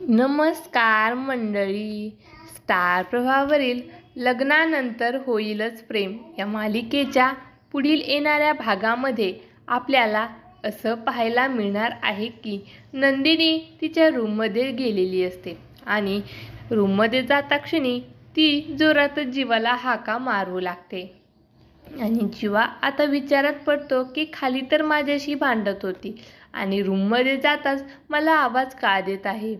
नमस्कार मंडळी. स्टार प्रवाहावरील लग्नानंतर होईलच प्रेम या मालिकेच्या पुढील येणाऱ्या भागामध्ये आपल्याला असं पाहायला मिळणार आहे की नंदिनी तिच्या रूममध्ये गेलेली असते आणि रूममध्ये जाता क्षणी ती जोरातच जीवाला हाका मारू लागते आणि जीवा आता विचारात पडतो की खाली तर माझ्याशी भांडत होती आणि रूममध्ये जाताच मला आवाज का देत आहे.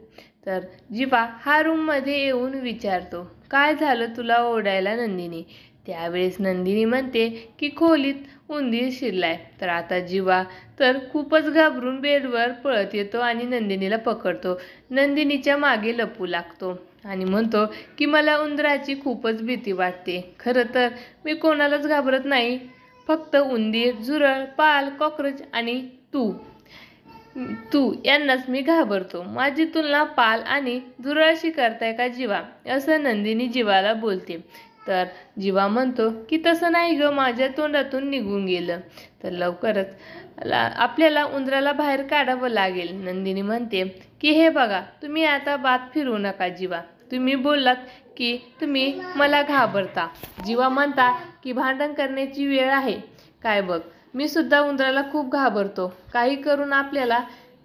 तर जीवा हा रूममध्ये येऊन विचारतो, काय झालं तुला ओरडायला नंदिनी. त्यावेळेस नंदिनी म्हणते की खोलीत उंदीर शिरलाय. तर आता जीवा तर खूपच घाबरून बेडवर पळत येतो आणि नंदिनीला पकडतो. नंदिनीच्या मागे लपू लागतो आणि म्हणतो की मला उंदराची खूपच भीती वाटते. खरं तर मी कोणालाच घाबरत नाही, फक्त उंदीर, झुरळ, पाल, कॉकरोच आणि तू यांनाच मी घाबरतो. माझी तुलना पाल आणि झुरळाशी करताय का जीवा, असं नंदिनी जीवाला बोलते. तर जीवा म्हणतो की तसं नाही ग, माझ्या तोंडातून निघून गेलं. तर लवकरच आपल्याला उंदराला बाहेर काढावं लागेल. नंदिनी म्हणते की हे बघा, तुम्ही आता बात फिरवू नका जीवा, तुम्ही बोललात की तुम्ही मला घाबरता. जीवा म्हणता की भांडण करण्याची वेळ आहे काय बघ, मी सुद्धा उंदराला खूप घाबरतो, काही करून आपल्याला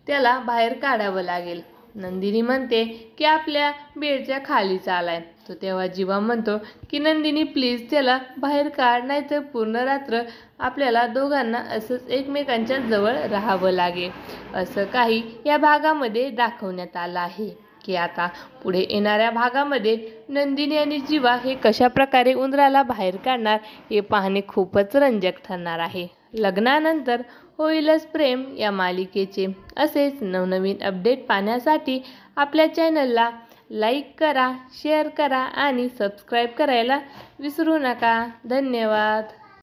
त्याला बाहेर काढावं लागेल. नंदिनी म्हणते की आपल्या बेडच्या खाली चालाय. तो तेव्हा जीवा म्हणतो की नंदिनी प्लीज त्याला बाहेर काढ, नाहीतर पूर्ण रात्र आपल्याला दोघांना असंच एकमेकांच्या जवळ राहावं लागेल. असं काही या भागामध्ये दाखवण्यात आलं आहे की आता पुढे येणाऱ्या भागामध्ये नंदिनी आणि जीवा हे कशा प्रकारे उंदराला बाहेर काढणार हे पाहणे खूपच रंजक ठरणार आहे. लग्नानंतर होईलच प्रेम या मालिकेचे असेच नवनवीन अपडेट पाहण्यासाठी आपल्या चॅनलला लाईक करा, शेअर करा आणि सबस्क्राईब करायला विसरू नका. धन्यवाद.